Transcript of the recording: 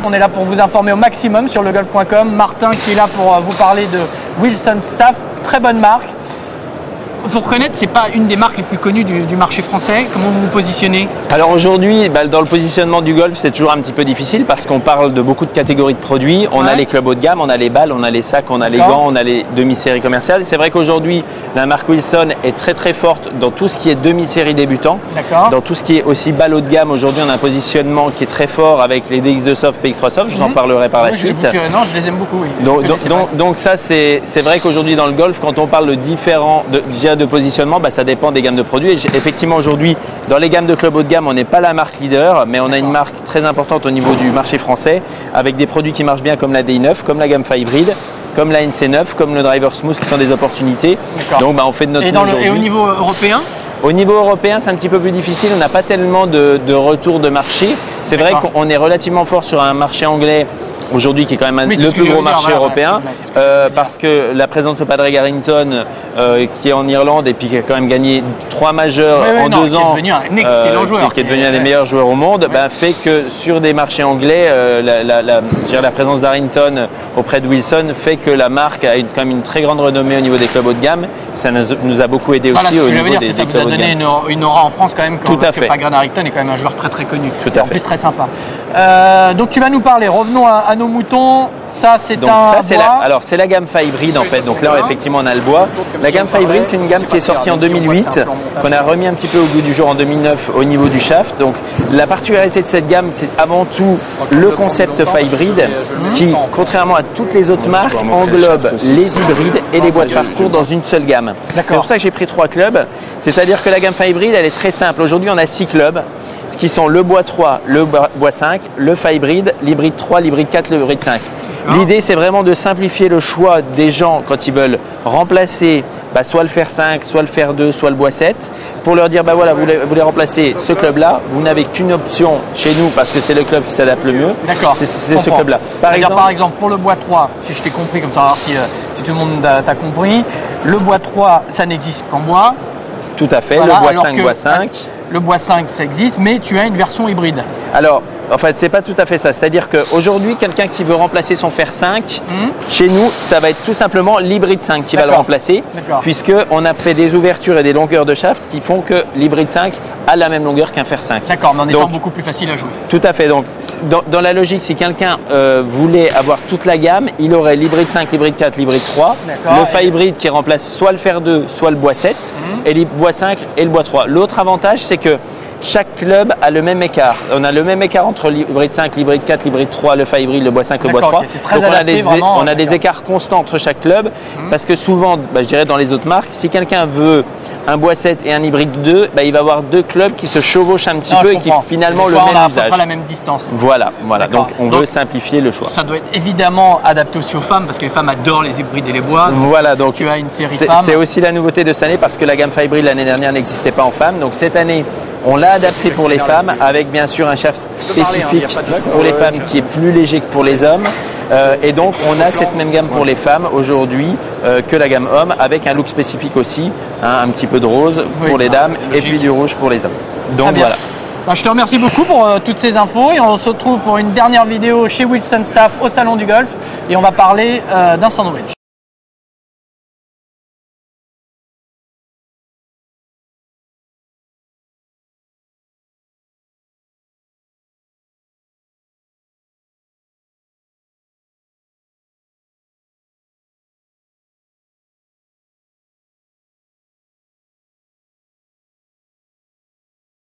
On est là pour vous informer au maximum sur legolf.com. Martin qui est là pour vous parler de Wilson Staff, très bonne marque. Il faut reconnaître, c'est pas une des marques les plus connues du marché français. Comment vous vous positionnez? Alors aujourd'hui, dans le positionnement du golf, c'est toujours un petit peu difficile parce qu'on parle de beaucoup de catégories de produits. On a les clubs haut de gamme, on a les balles, on a les sacs, on a les gants, on a les demi-séries commerciales. C'est vrai qu'aujourd'hui, la marque Wilson est très très forte dans tout ce qui est demi-série débutant. Dans tout ce qui est aussi balles haut de gamme, aujourd'hui on a un positionnement qui est très fort avec les DX2 Soft, PX3 Soft. Je vous en parlerai par la suite. Non, je les aime beaucoup. Oui. Donc ça, c'est vrai qu'aujourd'hui dans le golf, quand on parle de différents de positionnement, ça dépend des gammes de produits. Et effectivement, aujourd'hui, dans les gammes de club haut de gamme, on n'est pas la marque leader, mais on a une marque très importante au niveau du marché français, avec des produits qui marchent bien comme la DI9, comme la gamme Fibride, comme la NC9, comme le Driver Smooth, qui sont des opportunités. Donc, on fait de notre mieux aujourd'hui. Et au niveau européen? Au niveau européen, c'est un petit peu plus difficile. On n'a pas tellement de retour de marché. C'est vrai qu'on est relativement fort sur un marché anglais aujourd'hui qui est quand même le plus gros marché européen parce que la présence de Padraig Harrington qui est en Irlande et puis qui a quand même gagné 3 majeurs en 2 ans, qui est devenu un excellent joueur, qui est devenu un des meilleurs joueurs au monde, fait que sur des marchés anglais, la présence d'Harrington auprès de Wilson fait que la marque a quand même une très grande renommée au niveau des clubs haut de gamme. Ça nous a beaucoup aidé aussi au niveau des clubs haut de gamme. Ça vous a donné une aura en France quand même. Tout à fait. Padraig Harrington est quand même un joueur très très connu. Tout à fait. En plus très sympa. Donc tu vas nous parler, revenons à nos moutons. Ça c'est un bois. Alors c'est la gamme Fibride en fait. Donc là effectivement on a le bois. La gamme Fibride, c'est une gamme qui est sortie en 2008, qu'on a remis un petit peu au goût du jour en 2009 au niveau du shaft. Donc la particularité de cette gamme, c'est avant tout le concept Fibride qui, contrairement à toutes les autres marques, englobe les hybrides et les bois de parcours dans une seule gamme. C'est pour ça que j'ai pris 3 clubs. C'est-à-dire que la gamme Fibride, elle est très simple. Aujourd'hui on a 6 clubs qui sont le bois 3, le bois 5, le Fibride, l'hybride 3, l'hybride 4, l'hybride 5. L'idée, c'est vraiment de simplifier le choix des gens quand ils veulent remplacer soit le fer 5, soit le fer 2, soit le bois 7, pour leur dire voilà, vous voulez remplacer ce club-là, vous n'avez qu'une option chez nous parce que c'est le club qui s'adapte le mieux. D'accord. C'est ce club-là. Par exemple, pour le bois 3, si je t'ai compris, comme ça, on va voir si tout le monde t'a compris, le bois 3, ça n'existe qu'en bois. Tout à fait, le bois 5, bois 5. Le bois 5, ça existe, mais tu as une version hybride. Alors, en fait, c'est pas tout à fait ça. C'est-à-dire qu'aujourd'hui, quelqu'un qui veut remplacer son fer 5, chez nous, ça va être tout simplement l'hybride 5 qui va le remplacer, puisqu'on a fait des ouvertures et des longueurs de shaft qui font que l'hybride 5 a la même longueur qu'un fer 5. D'accord, mais en étant beaucoup plus facile à jouer. Tout à fait. Donc, dans la logique, si quelqu'un voulait avoir toute la gamme, il aurait l'hybride 5, l'hybride 4, l'hybride 3, le Fibride qui remplace soit le fer 2, soit le bois 7, et le bois 5 et le bois 3. L'autre avantage, c'est que chaque club a le même écart. On a le même écart entre l'hybride 5, l'hybride 4, l'hybride 3, le Fibride, le bois 5, le bois 3. Donc on a des écarts constants entre chaque club parce que souvent, je dirais dans les autres marques, si quelqu'un veut un bois 7 et un hybride 2, il va avoir 2 clubs qui se chevauchent un petit peu et qui finalement le même usage. Pas la même distance. Voilà. Donc on veut simplifier le choix. Ça doit être évidemment adapté aussi aux femmes parce que les femmes adorent les hybrides et les bois. Voilà, donc tu as une série femmes. C'est aussi la nouveauté de cette année parce que la gamme Fibride l'année dernière n'existait pas en femmes. Donc cette année, on l'a adapté pour les femmes avec bien sûr un shaft spécifique pour les femmes qui est plus léger que pour les hommes. Et donc on a cette même gamme pour les femmes aujourd'hui que la gamme homme avec un look spécifique aussi, un petit peu de rose pour les dames et puis du rouge pour les hommes. Donc voilà. Je te remercie beaucoup pour toutes ces infos et on se retrouve pour une dernière vidéo chez Wilson Staff au Salon du Golf et on va parler d'un sandwich.